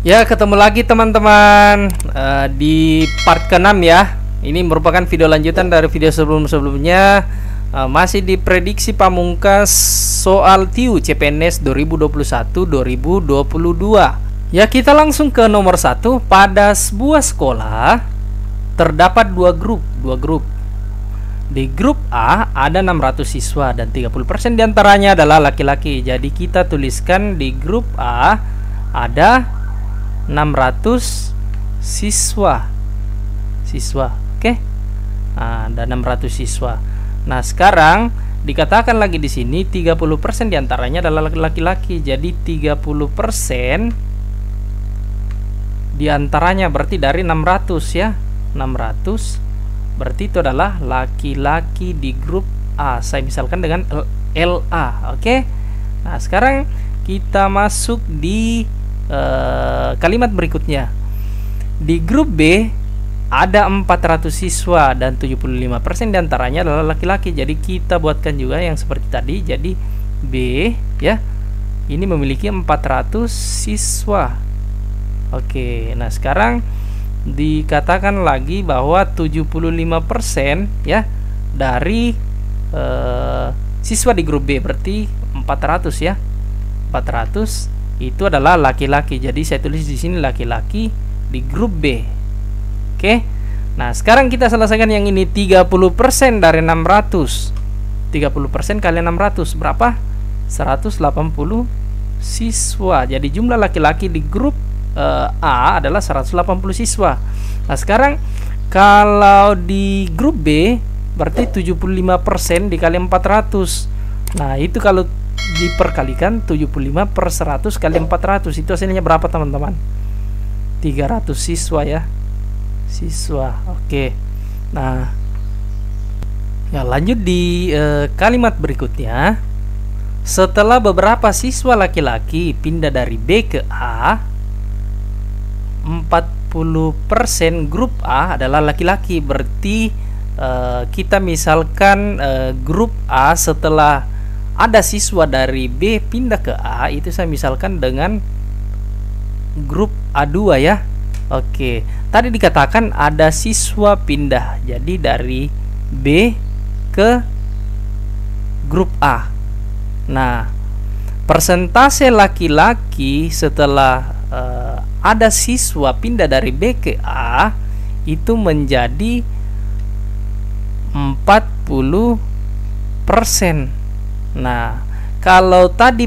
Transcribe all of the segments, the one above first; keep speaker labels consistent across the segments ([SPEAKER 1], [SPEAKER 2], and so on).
[SPEAKER 1] Ya, ketemu lagi teman-teman di part ke-6 ya. Ini merupakan video lanjutan dari video sebelum-sebelumnya. Masih di prediksi pamungkas soal TIU CPNS 2021-2022. Ya, kita langsung ke nomor 1. Pada sebuah sekolah terdapat dua grup. Di grup A ada 600 siswa dan 30% diantaranya adalah laki-laki. Jadi kita tuliskan di grup A ada 600 siswa. Oke. Ada 600 siswa. Nah, sekarang dikatakan lagi di sini 30% diantaranya adalah laki-laki. Jadi 30% diantaranya berarti dari 600 ya. 600 berarti itu adalah laki-laki di grup A. Saya misalkan dengan LA. Oke. Nah, sekarang kita masuk di kalimat berikutnya. Di grup B ada 400 siswa dan 75% diantaranya adalah laki-laki. Jadi kita buatkan juga yang seperti tadi. Jadi B ya, ini memiliki 400 siswa. Oke, nah sekarang dikatakan lagi bahwa 75% ya dari siswa di grup B, berarti 400 ya. 400 itu adalah laki-laki. Jadi saya tulis di sini laki-laki di grup B. Oke. Nah, sekarang kita selesaikan yang ini. 30% dari 600. 30% kali 600 berapa? 180 siswa. Jadi jumlah laki-laki di grup A adalah 180 siswa. Nah, sekarang kalau di grup B berarti 75% dikali 400. Nah, itu kalau diperkalikan 75 per 100 kali 400, itu hasilnya berapa teman-teman? 300 siswa ya. Oke. Nah, ya lanjut di kalimat berikutnya. Setelah beberapa siswa laki-laki pindah dari B ke A, 40% grup A adalah laki-laki. Berarti kita misalkan grup A setelah ada siswa dari B pindah ke A, itu saya misalkan dengan grup A2 ya. Oke, tadi dikatakan ada siswa pindah, jadi dari B ke grup A. Nah, persentase laki-laki setelah ada siswa pindah dari B ke A itu menjadi 40%. Nah, kalau tadi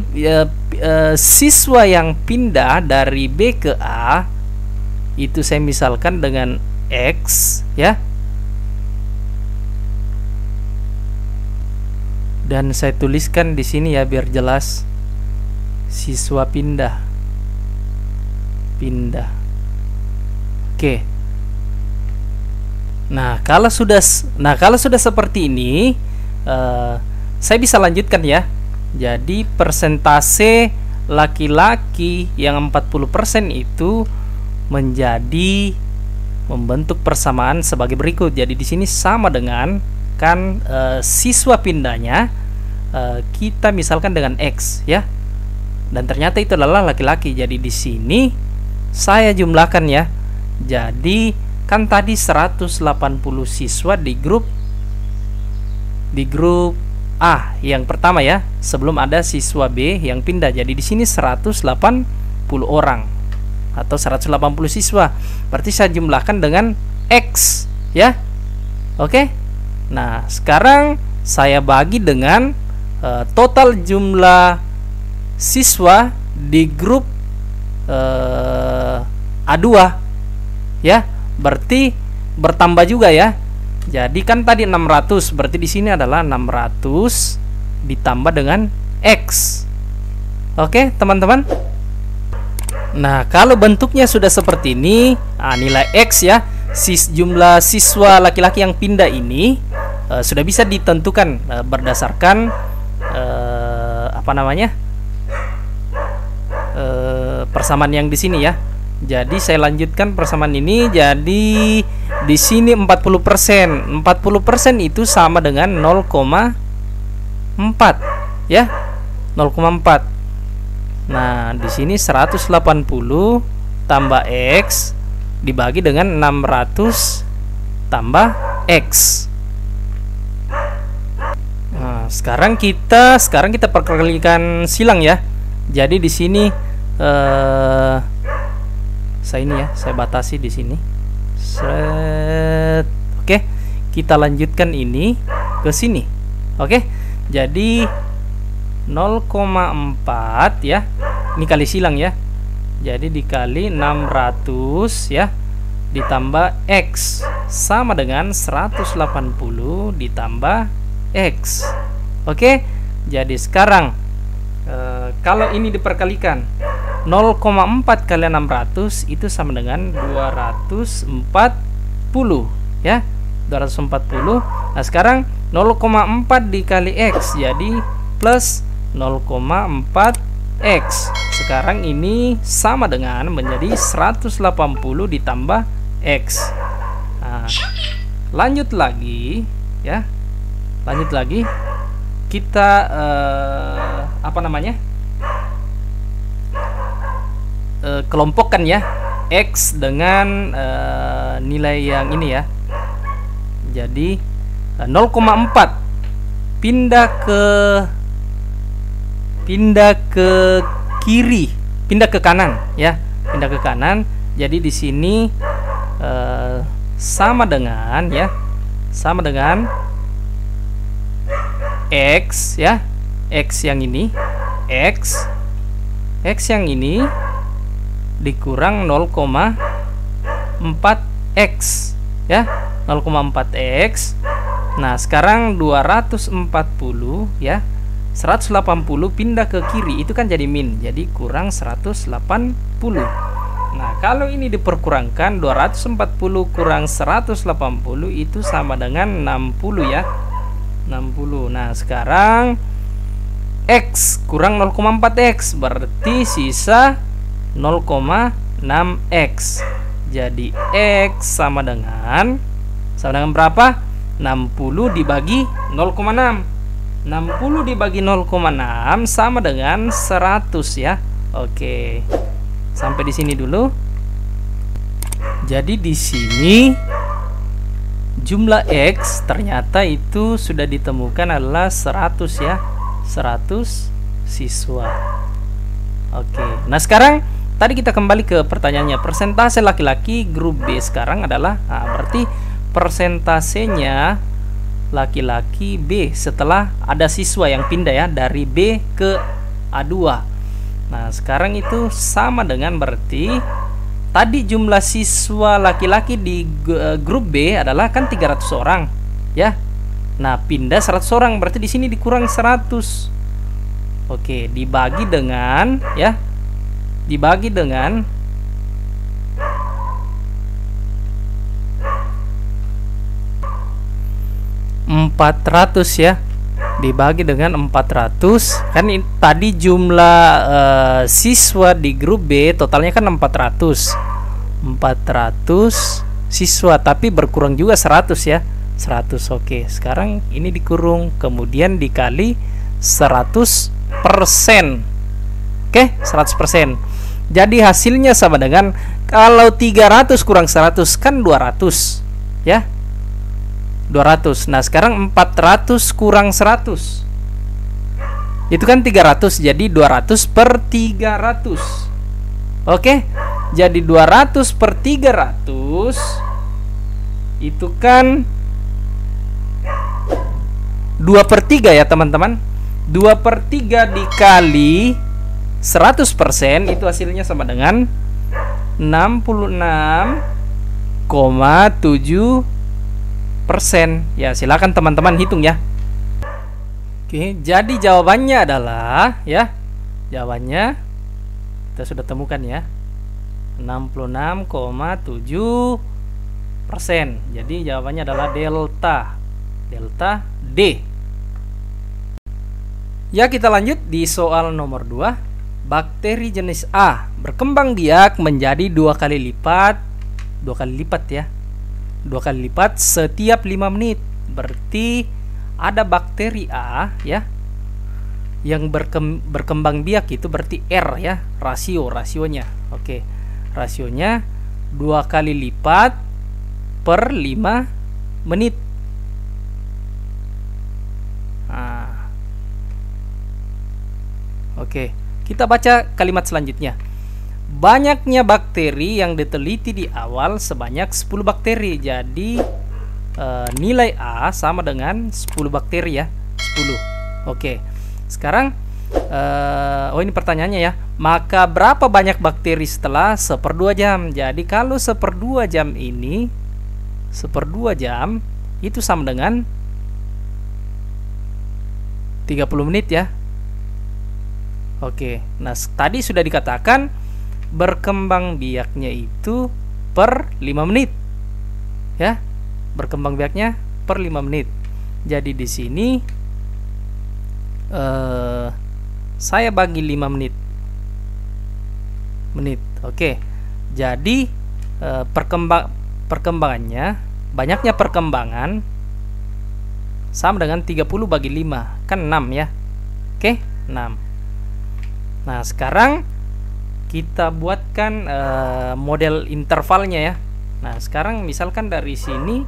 [SPEAKER 1] siswa yang pindah dari B ke A itu saya misalkan dengan X ya. Dan saya tuliskan di sini ya biar jelas. Siswa pindah. Oke. Nah, kalau sudah seperti ini, saya bisa lanjutkan ya. Jadi persentase laki-laki yang 40% itu menjadi membentuk persamaan sebagai berikut. Jadi di sini sama dengan kan siswa pindahnya kita misalkan dengan X ya. Dan ternyata itu adalah laki-laki. Jadi di sini saya jumlahkan ya. Jadi kan tadi 180 siswa di grup A yang pertama ya, sebelum ada siswa B yang pindah. Jadi di sini 180 orang atau 180 siswa. Berarti saya jumlahkan dengan X ya. Oke. Nah, sekarang saya bagi dengan total jumlah siswa di grup A2 ya. Berarti bertambah juga ya. Jadi kan tadi 600, berarti di sini adalah 600 ditambah dengan X. Oke, teman-teman. Nah, kalau bentuknya sudah seperti ini, nilai X ya, jumlah siswa laki-laki yang pindah ini sudah bisa ditentukan berdasarkan persamaan yang di sini ya. Jadi saya lanjutkan persamaan ini. Jadi di sini 40%. 40% itu sama dengan 0,4 ya. 0,4. Nah, di sini 180 tambah X dibagi dengan 600 tambah X. Nah, sekarang kita perkalikan silang ya. Jadi di sini saya batasi di sini. Set. Oke, kita lanjutkan ini ke sini. Oke, jadi 0,4 ya. Ini kali silang ya. Jadi dikali 600 ya, ditambah X sama dengan 180 ditambah X. Oke, jadi sekarang kalau ini diperkalikan 0,4 kali 600 itu sama dengan 240 ya, 240. Nah sekarang 0,4 dikali X jadi plus 0,4 X. Sekarang ini sama dengan menjadi 180 ditambah X. Nah, lanjut lagi ya. Lanjut lagi. Kita kelompokkan ya X dengan nilai yang ini ya. Jadi 0,4 pindah ke kiri, pindah ke kanan ya, pindah ke kanan. Jadi di sini sama dengan ya, sama dengan X ya, X yang ini, X yang ini dikurang 0,4X ya, 0,4X. Nah sekarang 240 ya, 180 pindah ke kiri itu kan jadi min, jadi kurang 180. Nah kalau ini diperkurangkan 240 kurang 180 itu sama dengan 60 ya, 60. Nah sekarang X kurang 0,4X berarti sisa 0,6X. Jadi X sama dengan berapa? 60 dibagi 0,6. 60 dibagi 0,6 sama dengan 100 ya. Oke. Sampai di sini dulu. Jadi di sini jumlah X ternyata itu sudah ditemukan adalah 100 ya. 100 siswa. Oke. Nah, sekarang tadi kita kembali ke pertanyaannya. Persentase laki-laki grup B sekarang adalah berarti persentasenya laki-laki B setelah ada siswa yang pindah ya dari B ke A2. Nah sekarang itu sama dengan berarti tadi jumlah siswa laki-laki di grup B adalah kan 300 orang ya. Nah pindah 100 orang berarti di sini dikurang 100. Oke, dibagi dengan ya, dibagi dengan 400 ya, dibagi dengan 400 kan tadi jumlah siswa di grup B totalnya kan 400 siswa tapi berkurang juga 100 ya, 100. Oke, sekarang ini dikurung kemudian dikali 100%. Oke, 100%. Jadi hasilnya sama dengan kalau 300 kurang 100 kan 200 ya, 200. Nah sekarang 400 kurang 100 itu kan 300, jadi 200 per 300. Oke, jadi 200 per 300 itu kan 2 per 3 ya teman-teman. 2 per 3 dikali 100% itu hasilnya sama dengan 66,7%. Ya silakan teman-teman hitung ya. Oke, jadi jawabannya adalah ya, jawabannya kita sudah temukan ya, 66,7%. Jadi jawabannya adalah delta D. Ya kita lanjut di soal nomor 2. Bakteri jenis A berkembang biak menjadi 2 kali lipat ya, 2 kali lipat setiap 5 menit. Berarti ada bakteri A ya yang berkembang biak itu berarti R ya, rasionya. Oke. Rasionya 2 kali lipat per 5 menit. Nah, oke, kita baca kalimat selanjutnya. Banyaknya bakteri yang diteliti di awal sebanyak 10 bakteri. Jadi nilai A sama dengan 10 bakteri ya, 10. Oke, sekarang ini pertanyaannya ya. Maka berapa banyak bakteri setelah 1/2 jam? Jadi kalau 1/2 jam ini, 1/2 jam itu sama dengan 30 menit ya. Oke, nah tadi sudah dikatakan berkembang biaknya itu per 5 menit ya. Berkembang biaknya per 5 menit. Jadi di sini saya bagi 5 menit. Oke. Jadi perkembangannya, banyaknya perkembangan sama dengan 30 bagi 5, kan 6 ya. Oke, 6. Nah, sekarang kita buatkan model intervalnya ya. Nah, sekarang misalkan dari sini,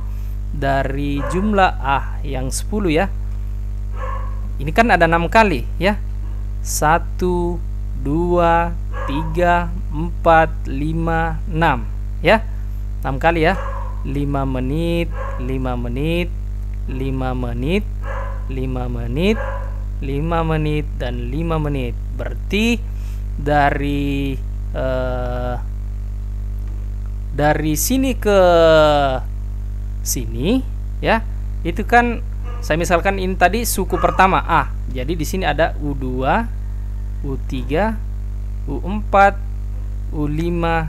[SPEAKER 1] dari jumlah A yang 10 ya. Ini kan ada 6 kali ya. 1, 2, 3, 4, 5, 6 ya. 6 kali ya. 5 menit, 5 menit, 5 menit, 5 menit, 5 menit, dan 5 menit. Berarti dari sini ke sini ya, itu kan saya misalkan ini tadi suku pertama A. Jadi di sini ada U2, U3, U4, U5,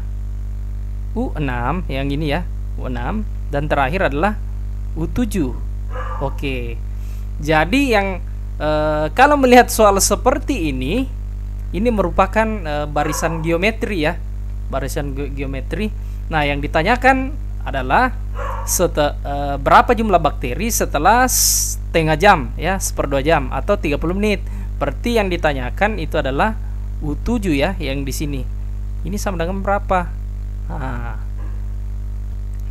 [SPEAKER 1] U6 yang ini ya, U6, dan terakhir adalah U7. Oke. Jadi yang kalau melihat soal seperti ini merupakan barisan geometri ya, barisan geometri. Nah, yang ditanyakan adalah berapa jumlah bakteri setelah setengah jam ya, 1/2 jam atau 30 menit. Berarti yang ditanyakan itu adalah U7 ya, yang di sini. Ini sama dengan berapa?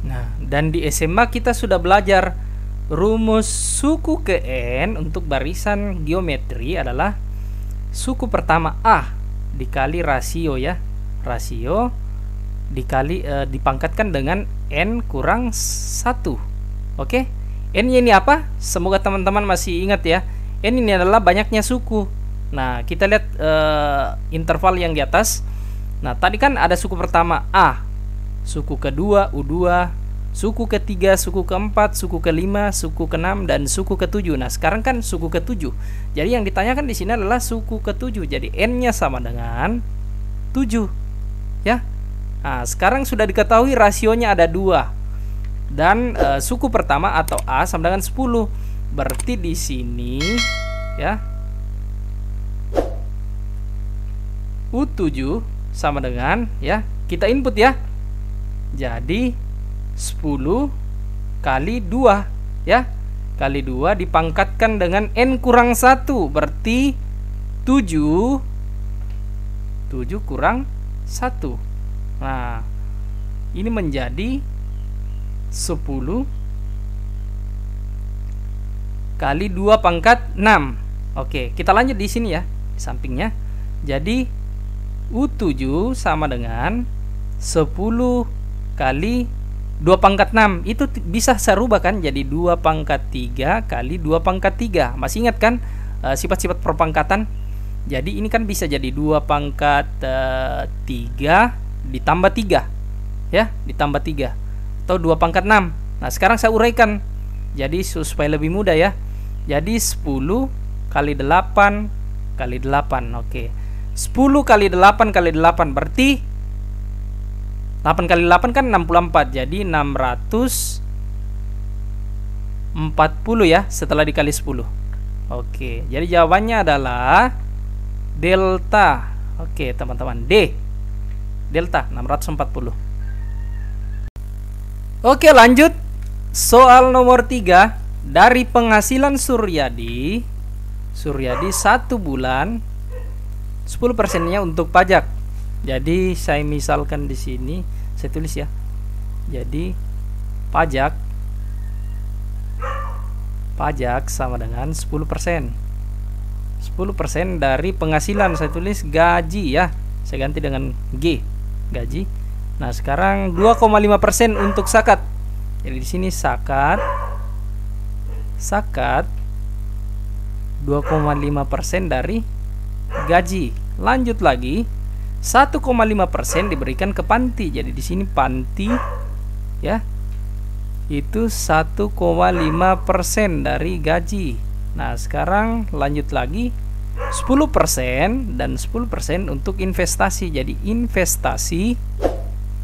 [SPEAKER 1] Nah, dan di SMA kita sudah belajar rumus suku ke N untuk barisan geometri adalah suku pertama A dikali rasio ya. Rasio dikali dipangkatkan dengan N kurang 1. Oke. N-nya ini apa? Semoga teman-teman masih ingat ya. N ini adalah banyaknya suku. Nah, kita lihat interval yang di atas. Nah, tadi kan ada suku pertama A, suku kedua U2, suku ketiga, suku keempat, suku kelima, suku keenam, dan suku ketujuh. Nah, sekarang kan suku ketujuh. Jadi yang ditanyakan di sini adalah suku ketujuh. Jadi N-nya sama dengan 7. Ya. Nah, sekarang sudah diketahui rasionya ada 2. Dan suku pertama atau A sama dengan 10. Berarti di sini ya, U7 sama dengan ya, kita input ya. Jadi 10 kali 2 ya. Kali 2 dipangkatkan dengan N kurang 1. Berarti 7 kurang 1. Nah, ini menjadi 10 kali 2 pangkat 6. Oke, kita lanjut di sini ya, di sampingnya. Jadi U7 sama dengan 10 kali 2 pangkat 6. Itu bisa saya rubah kan jadi 2 pangkat 3 kali 2 pangkat 3. Masih ingat kan sifat-sifat perpangkatan? Jadi ini kan bisa jadi 2 pangkat 3 ditambah 3 ya, ditambah 3 atau 2 pangkat 6. Nah, sekarang saya uraikan jadi supaya lebih mudah ya. Jadi 10 kali 8 kali 8. Oke. 10 kali 8 kali 8 berarti 8 kali 8 kan 64. Jadi 640 ya setelah dikali 10. Oke, jadi jawabannya adalah delta. Oke, teman-teman, D. Delta 640. Oke, lanjut. Soal nomor 3. Dari penghasilan Suryadi 1 bulan 10%-nya untuk pajak. Jadi saya misalkan di sini saya tulis ya. Jadi pajak sama dengan 10%. 10% dari penghasilan, saya tulis gaji ya. Saya ganti dengan G, gaji. Nah, sekarang 2,5% untuk zakat. Jadi di sini zakat 2,5% dari gaji. Lanjut lagi, 1,5% diberikan ke panti. Jadi di sini panti ya, itu 1,5% dari gaji. Nah, sekarang lanjut lagi, 10% dan 10% untuk investasi. Jadi investasi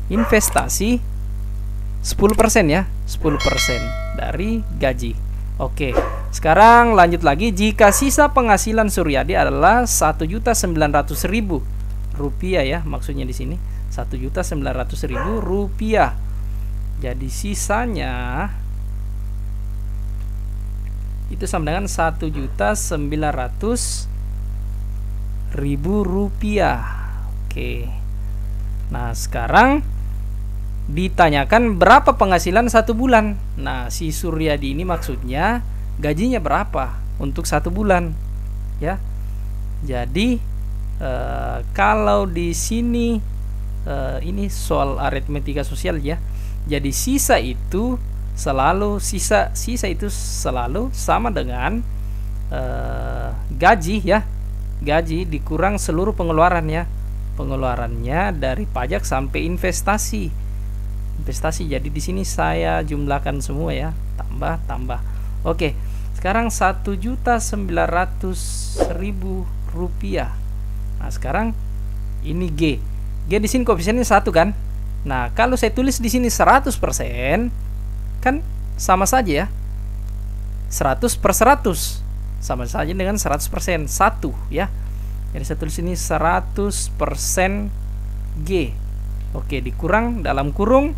[SPEAKER 1] 10% ya, 10% dari gaji. Oke, sekarang lanjut lagi. Jika sisa penghasilan Suryadi adalah 1.900.000 rupiah ya, maksudnya di sini 1.900.000 rupiah. Jadi sisanya itu sama dengan 1.900.000 rupiah. Oke. Nah, sekarang ditanyakan berapa penghasilan 1 bulan. Nah, si Suryadi ini maksudnya gajinya berapa untuk 1 bulan ya. Jadi kalau di sini ini soal aritmetika sosial ya. Jadi sisa itu selalu sama dengan gaji ya. Gaji dikurang seluruh pengeluaran ya. Pengeluarannya dari pajak sampai investasi. Jadi di sini saya jumlahkan semua ya, tambah. Oke, sekarang 1.900.000 rupiah. Nah, sekarang ini G di sini koefisiennya 1 kan. Nah, kalau saya tulis di sini 100%, kan sama saja ya, 100/100 sama saja dengan 100%, 1 ya. Jadi saya tulis ini 100% G. Oke, dikurang dalam kurung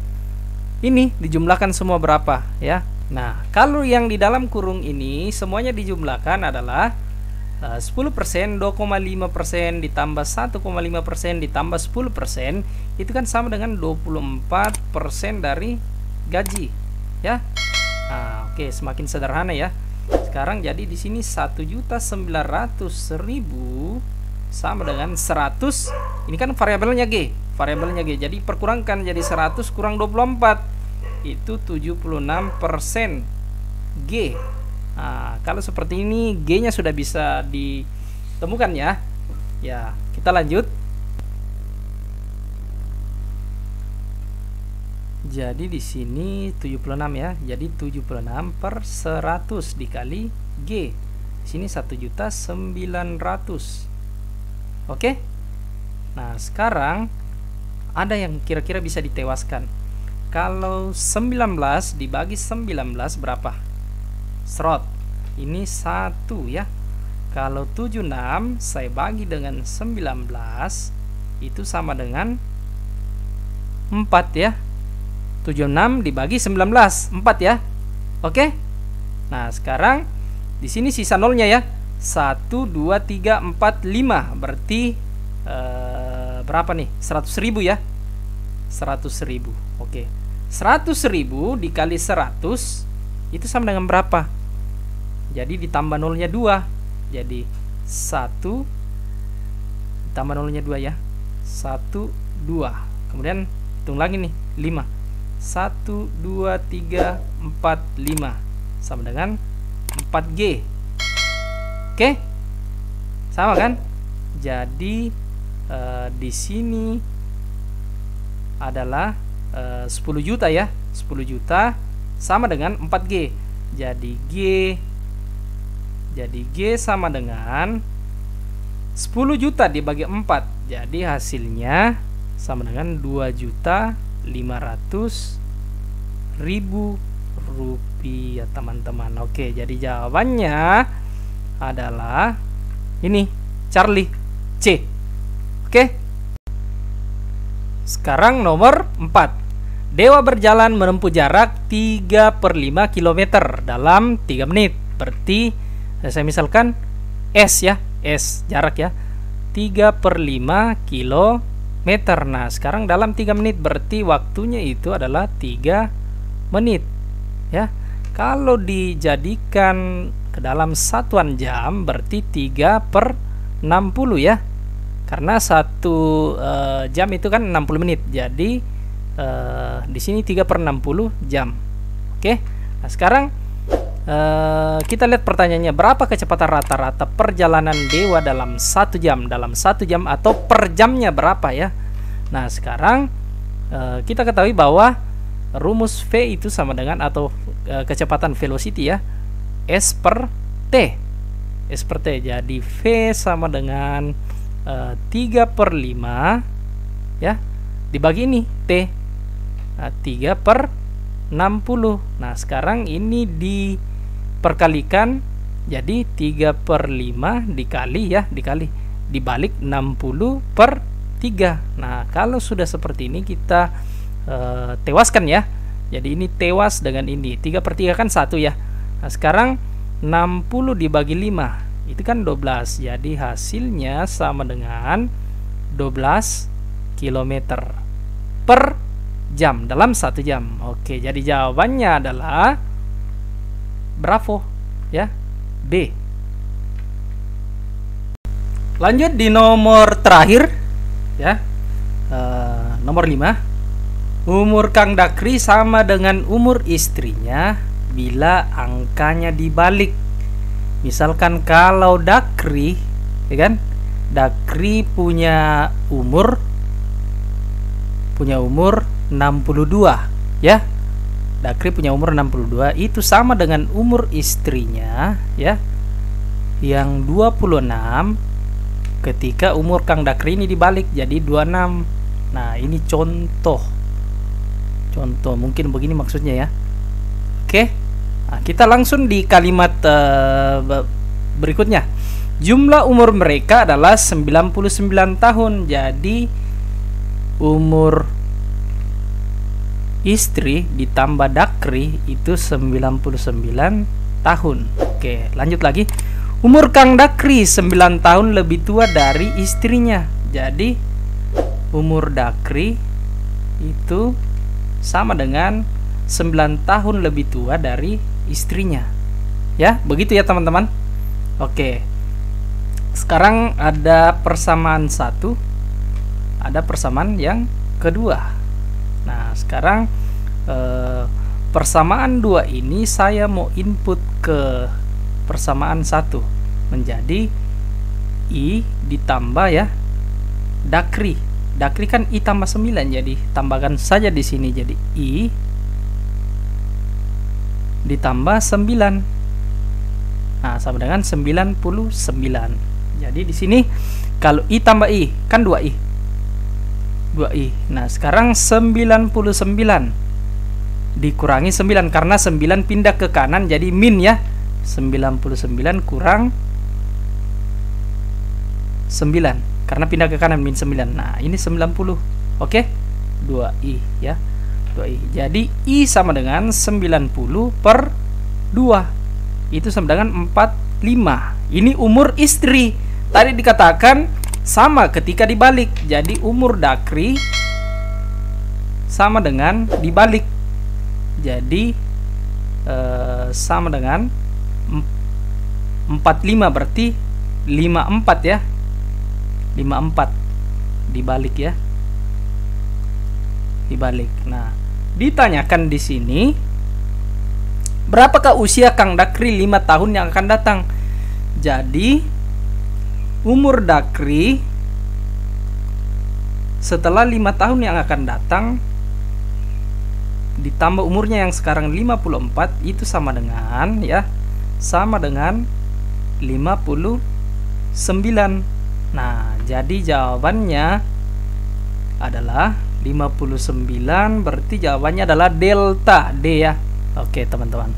[SPEAKER 1] ini dijumlahkan semua berapa ya. Nah, kalau yang di dalam kurung ini semuanya dijumlahkan adalah 10%, 2,5% ditambah 1,5% ditambah 10%, itu kan sama dengan 24% dari gaji ya. Nah, oke, semakin sederhana ya. Sekarang jadi di sini 1.900.000 sama dengan 100. Ini kan variabelnya G. Jadi perkurangkan, jadi 100 kurang 24 itu 76% G. Nah, kalau seperti ini G-nya sudah bisa ditemukan ya. Ya, kita lanjut. Jadi di sini 76 ya. Jadi 76/100 dikali G. Di sini 1.900.000. Oke. Nah, sekarang ada yang kira-kira bisa ditewaskan. Kalau 19 dibagi 19 berapa? Serot. Ini 1 ya. Kalau 76 saya bagi dengan 19 itu sama dengan 4 ya. 76 dibagi 19, 4 ya. Oke. Nah, sekarang di sini sisa nolnya ya. 1 2 3 4 5 berarti berapa nih? 100.000 ya. 100.000. Oke. 100.000 dikali 100 itu sama dengan berapa? Jadi ditambah nolnya 2. Jadi 1 ditambah nolnya 2 ya. 1 2. Kemudian hitung lagi nih, 5. 1 2 3 4 5 sama dengan 4G. Oke? Sama kan? Jadi di sini adalah 10 juta ya. 10 juta sama dengan 4G. Jadi G sama dengan 10 juta dibagi 4. Jadi hasilnya sama dengan 2.500.000 rupiah teman-teman. Oke, jadi jawabannya adalah ini, Charlie, C. Oke. Sekarang nomor 4. Dewa berjalan menempuh jarak 3/5 km dalam 3 menit. Berarti saya misalkan S ya, S jarak ya, 3/5 km. meter. Nah, sekarang dalam 3 menit berarti waktunya itu adalah 3 menit. Ya. Kalau dijadikan ke dalam satuan jam berarti 3/60 ya. Karena 1 jam itu kan 60 menit. Jadi di sini 3/60 jam. Oke. Nah, sekarang kita lihat pertanyaannya, berapa kecepatan rata-rata perjalanan dewa dalam 1 jam? Dalam 1 jam atau per jamnya berapa ya? Nah, sekarang kita ketahui bahwa rumus V itu sama dengan, atau kecepatan velocity ya, S per T. S per T. Jadi V sama dengan 3/5 ya, dibagi ini T. Nah, 3/60. Nah, sekarang ini diperkalikan, jadi 3/5 dikali ya, dibalik 60/3. Nah, kalau sudah seperti ini kita tewaskan ya. Jadi ini tewas dengan ini. 3/3 kan 1 ya. Nah, sekarang 60 dibagi 5 itu kan 12. Jadi hasilnya sama dengan 12 km per jam dalam 1 jam. Oke, jadi jawabannya adalah bravo ya, B. Lanjut di nomor terakhir ya, nomor 5. Umur Kang Dakri sama dengan umur istrinya bila angkanya dibalik. Misalkan kalau Dakri ya kan, Dakri punya umur 62 ya. Dakri punya umur 62, itu sama dengan umur istrinya ya, yang 26 ketika umur Kang Dakri ini dibalik jadi 26. Nah, ini contoh mungkin begini maksudnya ya. Oke. Nah, kita langsung di kalimat berikutnya. Jumlah umur mereka adalah 99 tahun. Jadi umur istri ditambah Dakri itu 99 tahun. Oke, lanjut lagi. Umur Kang Dakri 9 tahun lebih tua dari istrinya. Jadi umur Dakri itu sama dengan 9 tahun lebih tua dari istrinya. Ya, begitu ya teman-teman. Oke. Sekarang ada persamaan 1, ada persamaan yang kedua. Nah, sekarang persamaan 2 ini saya mau input ke persamaan 1 menjadi I ditambah ya Dakri. Dakri kan I tambah 9, jadi tambahkan saja di sini, jadi I ditambah 9. Nah, sama dengan 99. Jadi di sini kalau I tambah I kan 2I. Nah, sekarang 99 dikurangi 9 karena 9 pindah ke kanan jadi min ya. 99 kurang 9 karena pindah ke kanan min 9. Nah, ini 90. Oke. 2I ya. 2I. Jadi I sama dengan 90/2. Itu sama dengan 45. Ini umur istri. Tadi dikatakan sama ketika dibalik. Jadi umur Dakri sama dengan dibalik. Jadi sama dengan 45 berarti 54 ya. 54 dibalik ya. Dibalik. Nah, ditanyakan di sini berapakah usia Kang Dakri 5 tahun yang akan datang. Jadi umur Dakri setelah 5 tahun yang akan datang ditambah umurnya yang sekarang 54 itu sama dengan ya, sama dengan 59. Nah, jadi jawabannya adalah 59, berarti jawabannya adalah delta D ya. Oke, teman-teman.